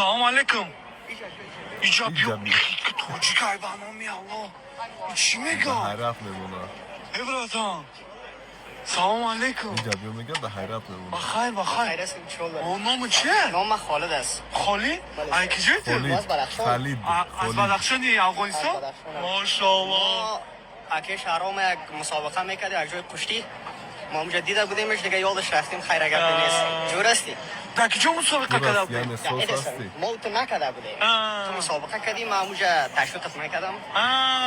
سلام علیکم. اینجا بیا اینجا که توجی که برنامه الله چی میگم؟ حیرت میمونه. ابراهیم سلام علیکم. اینجا بیا میگه به حیرت میمونه. بخیر بخیر. خیر است انشالله. نام چیه؟ نام خالد است. خالی؟ ای کجایتی؟ خالد از بدخشانی افغانستان؟ ماشاءالله. ما اگه شهرام یک مسابقه میکردیم یک جای پشتی ما اونجا دیده بودیمش دیگه یادش رفتیم خیر اگر نیست جور استی در کجا مسابقه کرده بودی؟ یعنی سوس هستی. ما تو نکرده بودیم تو مسابقه کردیم ما اونجا تشویقت میکردم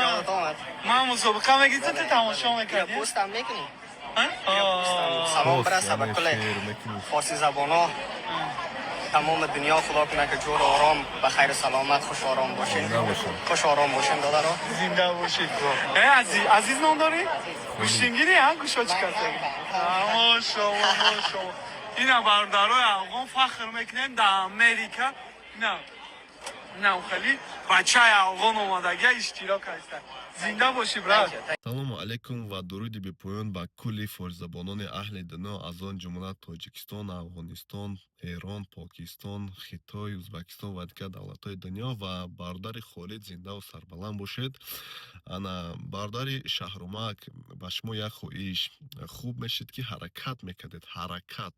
یادت آمد من مسابقه میگی تو تماشا میکردی؟ پست هم میکنی سلام برسه به کل فارسی زبانا تمام دنیا خدا کنه که جور آرام به خیر و سلامت خوش آرام باشین خوش آرام باشین دادر زنده باشید. عزیز نام داری؟ گوشتینگیری ها گوشا چی کرده؟ ماشاءالله ماشاءالله. اینا برادرای افغان فخر میکنن در امریکا نه خیلی بچه افغان اومدگی اشتراک هستن. زنده باشی برات. سلام علیکم و درودی به پایان به کل فارس‌زبانان اهل دنیا از آن جمله تاجیکستان، افغانستان، ایران، پاکستان، خیتای، ازبکستان و دیگر دولت‌های دنیا و برادر خالد زنده و سربلند باشید. انا برادر شهرامک به شما یک خواهش خوب میشید که حرکت میکردید. حرکت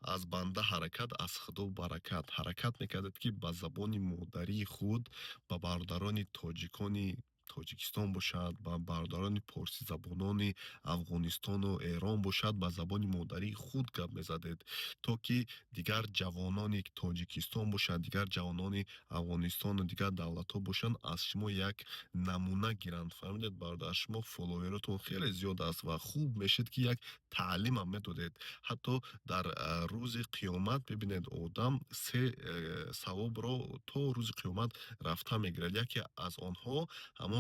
از بنده حرکت از خدا برکت. حرکت میکردید که به زبان مادری خود به برادران تاجیکانی تاجیکستان باشد، با برادران پارسی زبانان افغانستان و ایران باشد، به زبان مادری خود گپ میزدید تا که دیگر جوانان تاجیکستان باشد، دیگر جوانان افغانستان و دیگر دولت ها باشند از شما یک نمونه گیرند. فهمیدید برادر؟ شما فالووراتون خیلی زیاد است و خوب میشید که یک تعلیم هم میدادید. حتی در روز قیامت ببینید آدم سه ثواب را تا روز قیامت رفته میگیرد. یکی از آنها همون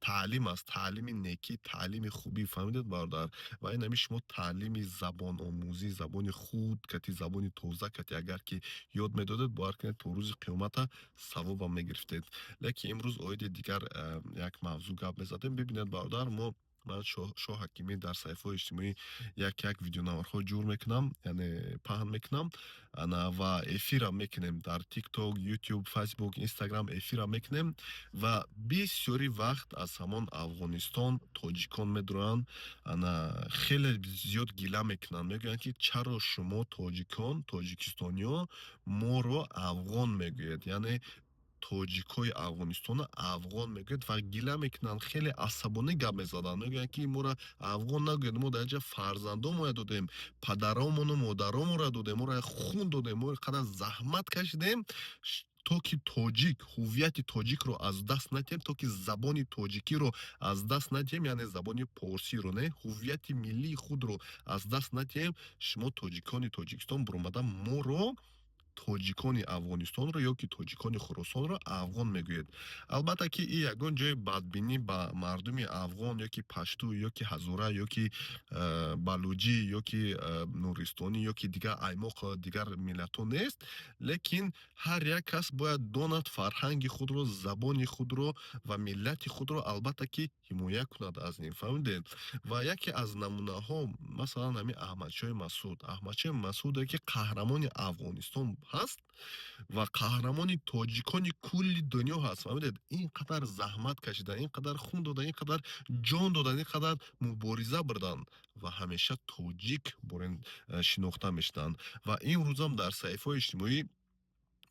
تعلیم است، تعلیم نیکی، تعلیم خوبی. فهمیدید برادر؟ و این همی شما تعلیم زبان آموزی، زبان خود کتی، زبان تازه کتی اگر که یاد میدادید باور کنید تو روز قیامت ثواب هم میگرفتید. لیکن امروز آید دیگر یک موضوع گپ میزدیم. ببینید برادر، من شاه حکیمی در صفحه اجتماعی یک ویدیو نوارها جور میکنم، یعنی پهن میکنم و افیر میکنیم در تیک توک، یوتیوب، فیسبوک، اینستاگرام افیر میکنیم و بسیاری وقت از همان افغانستان تاجیکان میدرن خیلی زیاد گیله میکنن، میگن که چرا شما تاجیکان تاجیکستانیا ما رو افغان میگوید، یعنی توجیکای افغانستان افغان میگوید و گیله میکنن، خیلی عصبانی گپ میزدن، میگن که ما را افغان نگوید، ما در اینجا فرزندام دادیم، پدرامون و مادرامون را دادیم، ما را خون دادیم، ما قدر زحمت کشیدیم تا که تاجیک هویت تاجیک رو از دست ندیم، تا که زبان تاجیکی رو از دست ندیم، یعنی زبان پارسی رو، نه هویت ملی خود رو از دست ندیم. شما تاجیکان تاجیکستان برآمده ما رو توجیکان افغانستان رو یا که توجیکان خراسان رو افغان میگوید. البته که این یگان جای بدبینی با مردم افغان یا که پشتو یا که هزاره یا که بلوچی یا که نورستانی یا که دیگر ایماق دیگر ملت ها نیست، لیکن هر یک کس باید داند فرهنگ خود رو، زبان خود رو و ملت خود رو البته که حمایت کند از این. فهمیدید؟ و یکی از نمونه ها مثلا همین احمدشاه مسعود که قهرمان افغانستان هست و قهرمان تاجیکان کل دنیا هست. فهمیدید؟ اینقدر زحمت کشیدن، اینقدر خون دادن، اینقدر جان دادن، اینقدر مبارزه بردن و همیشه تاجیک برند شناخته میشدن. و این روز هم در صحیفه اجتماعی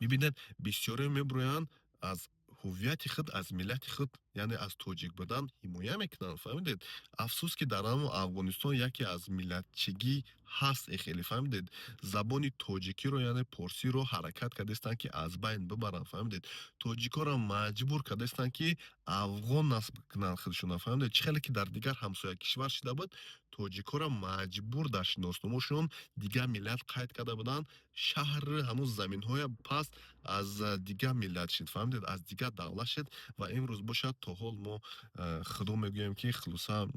میبینید بسیاری میبرویند از هویت خود، از ملت خود، یعنی از تاجیک بودن حمایت میکنن. فهمیدید؟ افسوس که در افغانستان یکی از ملتچگی هست. خیلی فهمیدید؟ زبان تاجیکی رو یعنی پارسی رو حرکت کردستن که از بین ببرن. فهمیدید؟ تاجیکا رو مجبور کردستن که افغان نسب کنن خودشون. فهمیدید؟ چه خیلی که در دیگر همسایه کشور شده بود تاجیکا رو مجبور در شناسنامه‌شون دیگر ملت قید کرده بودن، شهر همون زمین های پس از دیگر ملت شد. فهمیدید؟ از دیگر دولت شد و امروز باشد تا حال ما خدا میگویم که خلوصا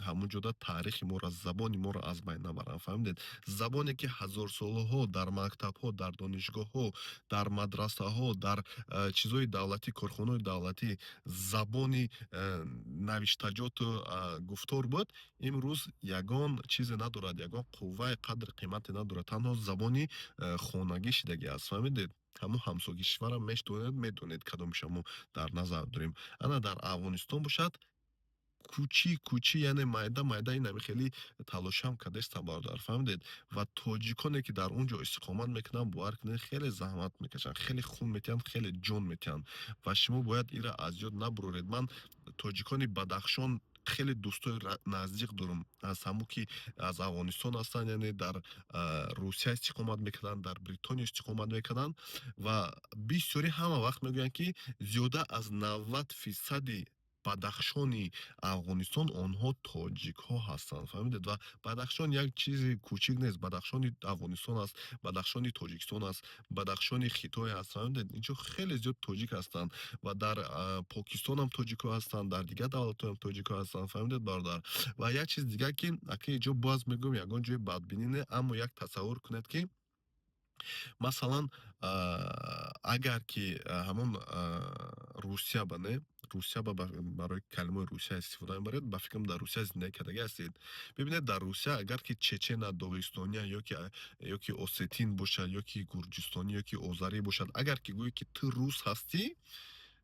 همون جدا تاریخ ما را، زبان ما را از بین نبرن. فهمیدید؟ زبانی که هزار ساله ها در مکتب ها، در دانشگاه ها، در مدرسه ها، در چیزای دولتی، کارخانه دولتی زبانی نوشتجات و گفتار بود، امروز یگان چیز ندارد، یگان قوه قدر قیمت ندارد، تنها زبانی خانگی شدگی است. فهمیدید؟ ҳамун ҳамсоги кишварам медонед кадом шамо дар назар дорем. Ана дар Афғонистон бошад кучи яъне майда инами хеле талошам кардеста бардор фаҳмидед ва тоҷиконе ки дар он ҷо истиқомат мекунанд бовар кунед хеле заҳмат мекашанд, хеле хун метиҳанд, хеле ҷон метиҳанд ва шумо бояд инра аз ёд набуроред. Ман тоҷикони Бадахшон хеле дӯстои наздик дорам, аз ҳамо ки аз Афғонистон ҳастанд, яъне дар Русия истиқомат мекарданд, дар Бритония истиқомат мекарданд ва бисёри ҳама вақт мегӯянд ки зиёда аз 90% Бадахшони Афғонистон онҳо тоҷикҳо ҳастанд, фаҳмидед? Ва Бадахшон як чизи кӯчик нест. Бадахшони Афғонистон аст, Бадахшони Тоҷикистон аст, Бадахшони Хитой аст, фаҳмидед? Инҷо хеле зиёд тоҷик ҳастанд ва дар Покистон ҳам тоҷикҳо ҳастанд, дар дигар давлатҳо ҳам тоҷикҳо ҳастанд, фаҳмидед бародар? Ва як чиз дигар ки ака инҷо боз мегӯям ягон ҷои бадбинӣ не, аммо як тасаввур кунед ки масалан агар ки ҳамон Русия не Русия барои калимаи Русия истифода мебаред, ба фикрам дар Русия зиндагӣ кардаги ҳастед. Бибинед дар Русия агар ки чечена, доғистония ёки осетин бошад, ёки гурҷистонӣ, ёки озарӣ бошад, агар ки гӯӣ ки ту рус ҳастӣ,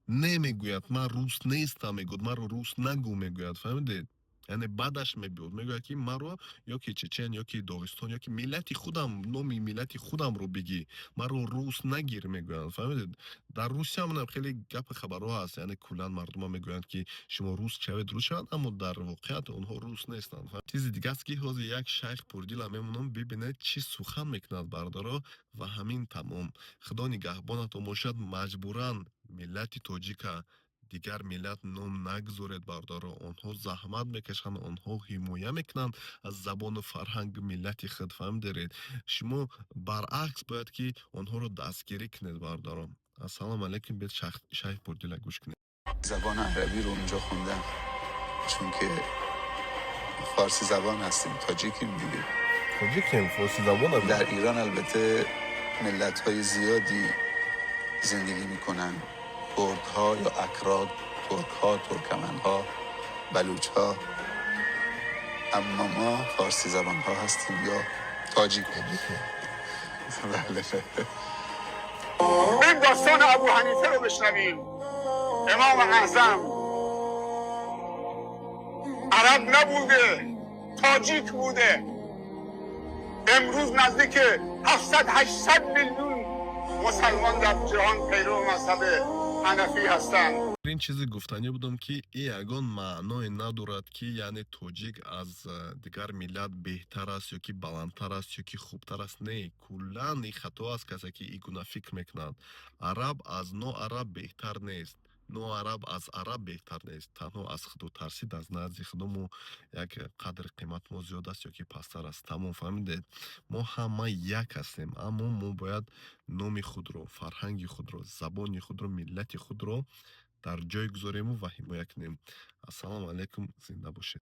немегӯяд ман рус нестам, мегӯяд маро рус нагӯ, мегӯяд, фаҳмидед? Яъне баъдаш мегӯяд ки маро ёки чечен, ёки доғистон, ёки миллати худам, номи миллати худамро бигӣ, маро рус нагир, мегӯянд, фаҳмидед? Дар Русия ҳамонам хеле гапи хабарҳо ҳаст, яъне куллан мардумам мегӯянд ки шумо рус шавед, рус шавад, аммо дар воқеият онҳо рус нестанд. Чизи дигараст ки ҳозир як шайх пурдилам мемонам, бибинед чӣ сухан мекунад бардоро ва ҳамин тамом. Худо нигаҳбонатон бошад, маҷбуран миллати тоҷика дигар миллат ном нагзоред бардоро. Онҳо заҳмат мекашанд, онҳо ҳимоя мекунанд аз забону фарҳанги миллати худ, фаҳмидед? Шумо баръакс бояд ки онҳоро дастгирӣ кунед бардоро. Ассалому алайкум, бед шайх пурдила гӯш кунед. زبان عربی رو اونجا خوندم چون که فارسی زبان هستیم، تاجیکیم دیگه. توجیکیم، فارسی زبان هم. در ایران البته ملت‌های زیادی زندگی میکنن، کردها یا اکراد، ترک‌ها، ترکمن‌ها، بلوچ‌ها، اما ما فارسی زبان‌ها هستیم یا تاجیک. بله. این داستان ابو حنیفه رو بشنویم. امام اعظم عرب نبوده، تاجیک بوده. امروز نزدیک 700-800 میلیون مسلمان در جهان پیرو مذهب حنفی هستند. این چیزی گفتنی بودم که این یگان معنای ندارد که یعنی توجیک از دیگر ملت بهتر است یا که بلندتر است یا که خوبتر است. نه، کلا این خطا است کسی که این گونه فکر میکند. عرب از نو عرب بهتر نیست، نو عرب از عرب بهتر نیست. تنها از خود ترسید از نزد خودمو یک قدر قیمت ما زیاد است یا که پستر است. تمام فهمیدید؟ ما همه یک هستیم، اما ما باید نام خود رو، فرهنگ خود رو، زبان خود رو، ملت خود رو در جای گذاریم و حمایت کنیم. السلام علیکم، زنده باشید.